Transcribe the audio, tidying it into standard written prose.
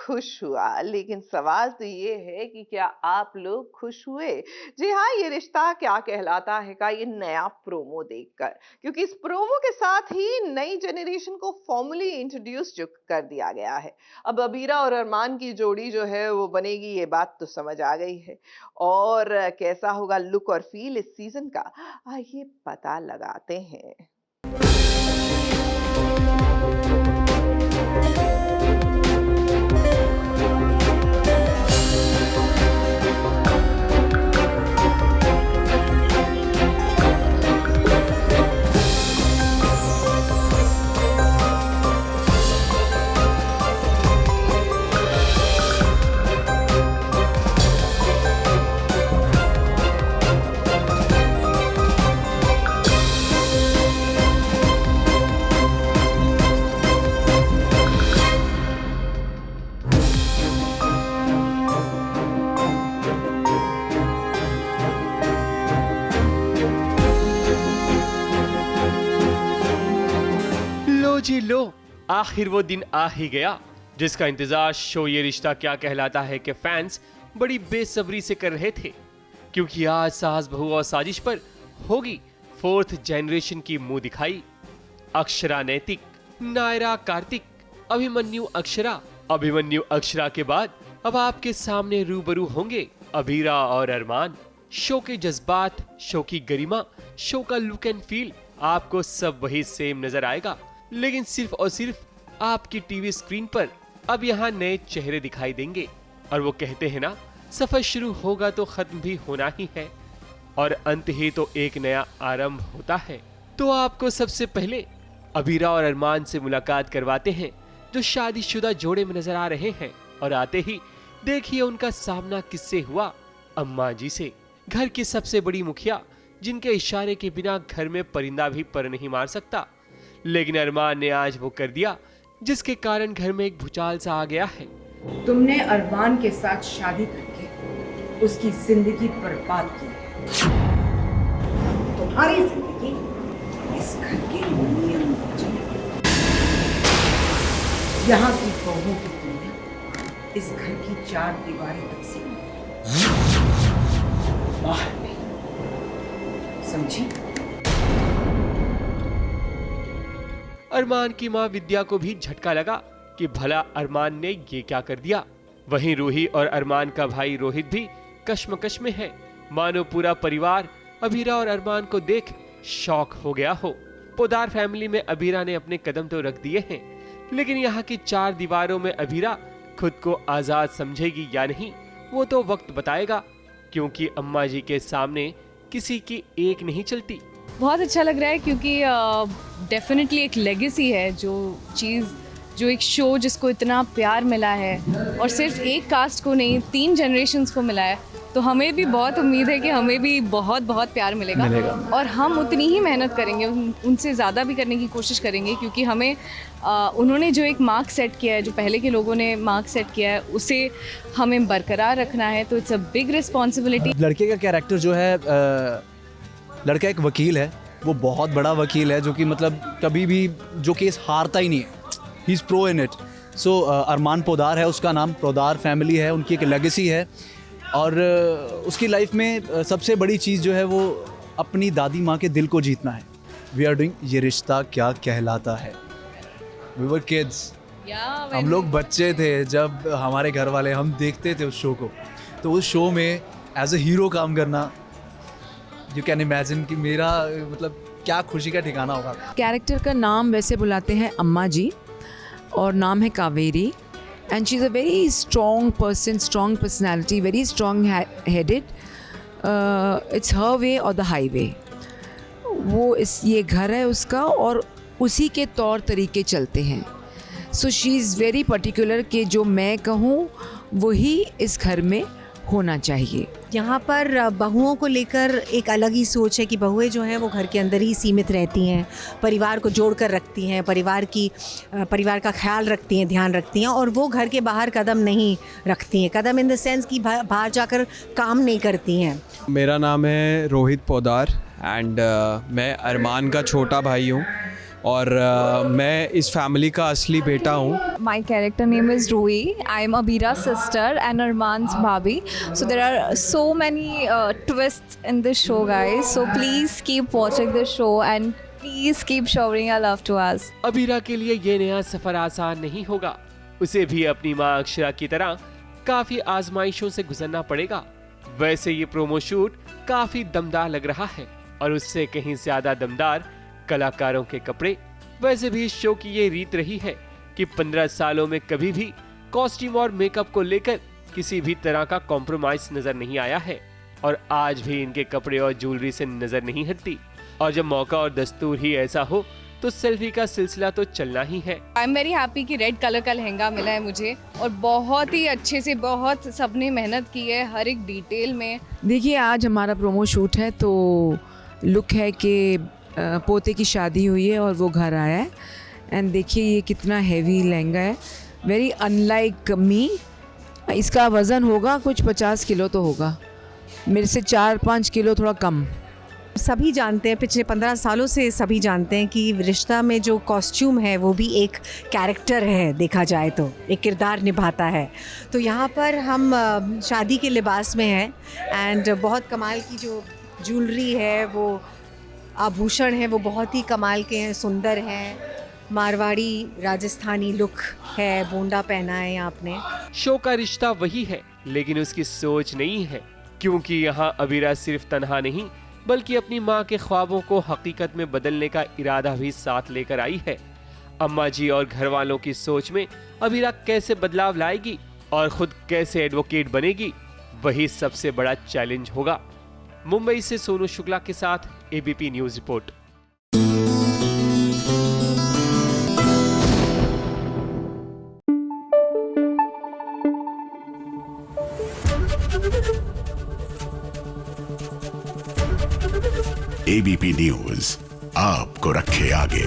खुश हुआ, लेकिन सवाल तो ये है कि क्या आप लोग खुश हुए? जी हाँ, ये रिश्ता क्या कहलाता है का ये नया प्रोमो देखकर, क्योंकि इस प्रोमो के साथ ही नई जनरेशन को फॉर्मली इंट्रोड्यूस जो कर दिया गया है। अब अबीरा और अरमान की जोड़ी जो है वो बनेगी, ये बात तो समझ आ गई है। और कैसा होगा लुक और फील इस सीज़न का, आइए पता लगाते हैं। लो जी लो, आखिर वो दिन आ ही गया जिसका इंतजार शो ये रिश्ता क्या कहलाता है के फैंस बड़ी बेसब्री से कर रहे थे, क्योंकि आज सास बहू और साजिश पर होगी फोर्थ जनरेशन की मुंह दिखाई। अक्षरा नैतिक, नायरा कार्तिक, अभिमन्यु अक्षरा के बाद अब आपके सामने रूबरू होंगे अबीरा और अरमान। शो के जज्बात, शो की गरिमा, शो का लुक एंड फील, आपको सब वही सेम नजर आएगा, लेकिन सिर्फ और सिर्फ आपकी टीवी स्क्रीन पर अब यहाँ नए चेहरे दिखाई देंगे। और वो कहते हैं ना, सफर शुरू होगा तो खत्म भी होना ही है, और अंत ही तो एक नया आरंभ होता है। तो आपको सबसे पहले अबीरा और अरमान से मुलाकात करवाते हैं, जो शादीशुदा जोड़े में नजर आ रहे हैं। और आते ही देखिए उनका सामना किससे हुआ, अम्मा जी से, घर की सबसे बड़ी मुखिया, जिनके इशारे के बिना घर में परिंदा भी पर नहीं मार सकता। लेकिन अरमान ने आज वो कर दिया जिसके कारण घर में एक भूचाल सा आ गया है। तुमने अरमान के साथ शादी करके उसकी जिंदगी बर्बाद की। तुम्हारी जिंदगी इस घर के नियम यहाँ की बहू की दुनिया इस घर की 4 दीवारें तक सीमित, बाहर नहीं, समझी? अरमान की माँ विद्या को भी झटका लगा कि भला अरमान ने ये क्या कर दिया। वहीं रूही और अरमान का भाई रोहित भी कश्मकश में है, मानो पूरा परिवार अबीरा और अरमान को देख शॉक हो गया हो। पोदार फैमिली में अबीरा ने अपने कदम तो रख दिए हैं, लेकिन यहाँ की 4 दीवारों में अबीरा खुद को आजाद समझेगी या नहीं, वो तो वक्त बताएगा, क्योंकि अम्मा जी के सामने किसी की एक नहीं चलती। बहुत अच्छा लग रहा है, क्योंकि डेफिनेटली एक लेगेसी है, जो एक शो जिसको इतना प्यार मिला है, और सिर्फ एक कास्ट को नहीं 3 जनरेशन्स को मिला है, तो हमें भी बहुत उम्मीद है कि हमें भी बहुत बहुत प्यार मिलेगा। और हम उतनी ही मेहनत करेंगे, उनसे ज़्यादा भी करने की कोशिश करेंगे, क्योंकि हमें उन्होंने जो एक मार्क सेट किया है, जो पहले के लोगों ने मार्क सेट किया है, उसे हमें बरकरार रखना है। तो इट्स अ बिग रिस्पॉन्सिबिलिटी। लड़के का कैरेक्टर जो है, लड़का एक वकील है, वो बहुत बड़ा वकील है, जो कि मतलब कभी भी जो केस हारता ही नहीं है, he is pro in it. So Arman Podar है उसका नाम, पोदार फैमिली है, उनकी एक लेगेसी है, और उसकी लाइफ में सबसे बड़ी चीज़ जो है वो अपनी दादी माँ के दिल को जीतना है। वी आर डूइंग ये रिश्ता क्या कहलाता है। वी वर किड्स, हम लोग बच्चे थे जब हमारे घर वाले, हम देखते थे उस शो को, तो उस शो में एज अ हीरो काम करना, यू कैन इमेजिन कि मेरा मतलब क्या खुशी का ठिकाना होगा। कैरेक्टर का नाम वैसे बुलाते हैं अम्मा जी, और नाम है Kaveri, and she is a very strong person, strong personality, very strong headed. It's her way or the highway. वो ये घर है उसका, और उसी के तौर तरीके चलते हैं। So she is very particular कि जो मैं कहूँ वही इस घर में होना चाहिए। यहाँ पर बहुओं को लेकर एक अलग ही सोच है कि बहुएं जो हैं वो घर के अंदर ही सीमित रहती हैं, परिवार को जोड़ कर रखती हैं, परिवार का ख्याल रखती हैं, ध्यान रखती हैं, और वो घर के बाहर कदम नहीं रखती हैं। कदम इन द सेंस कि बाहर जाकर काम नहीं करती हैं। मेरा नाम है रोहित पोदार, एंड मैं अरमान का छोटा भाई हूँ। और मैं इस फैमिली का असली बेटा हूँ। My character name is Rui. I am Abira's sister and Arman's bhabhi. So there are so many twists in this show, guys. So please keep watching this show and please keep showering your love to us. Abira के लिए ये नया सफर आसान नहीं होगा। उसे भी अपनी माँ अक्षरा की तरह काफी आजमाइशों से गुजरना पड़ेगा। वैसे ये प्रोमो शूट काफी दमदार लग रहा है और उससे कहीं ज्यादा दमदार कलाकारों के कपड़े। वैसे भी इस शो की ये रीत रही है कि 15 सालों में कभी भी कॉस्ट्यूम और मेकअप को लेकर किसी भी तरह का कॉम्प्रोमाइज नजर नहीं आया है और आज भी इनके कपड़े और ज्वेलरी से नजर नहीं हटती। और जब मौका और दस्तूर ही ऐसा हो तो सेल्फी का सिलसिला तो चलना ही है। आई एम वेरी हैप्पी कि रेड कलर का लहंगा मिला है मुझे और बहुत ही अच्छे से बहुत सबने मेहनत की है हर एक डिटेल में। देखिए आज हमारा प्रोमो शूट है तो लुक है कि पोते की शादी हुई है और वो घर आया है। एंड देखिए ये कितना हैवी लहंगा है, वेरी अनलाइक मी। इसका वज़न होगा कुछ 50 किलो तो होगा, मेरे से 4-5 किलो थोड़ा कम। सभी जानते हैं, पिछले 15 सालों से सभी जानते हैं कि रिश्ता में जो कॉस्ट्यूम है वो भी एक कैरेक्टर है, देखा जाए तो एक किरदार निभाता है। तो यहाँ पर हम शादी के लिबास में हैं एंड बहुत कमाल की जो ज्वेलरी है, वो आभूषण है, वो बहुत ही कमाल के हैं, सुंदर हैं। मारवाड़ी राजस्थानी लुक है, बोंडा पहना है आपने। शो का रिश्ता वही है लेकिन उसकी सोच नहीं है, क्योंकि यहाँ अबीरा सिर्फ तन्हा नहीं बल्कि अपनी माँ के ख्वाबों को हकीकत में बदलने का इरादा भी साथ लेकर आई है। अम्मा जी और घर वालों की सोच में अबीरा कैसे बदलाव लाएगी और खुद कैसे एडवोकेट बनेगी, वही सबसे बड़ा चैलेंज होगा। मुंबई से सोनू शुक्ला के साथ ABP news report. ABP news आपको रखे आगे।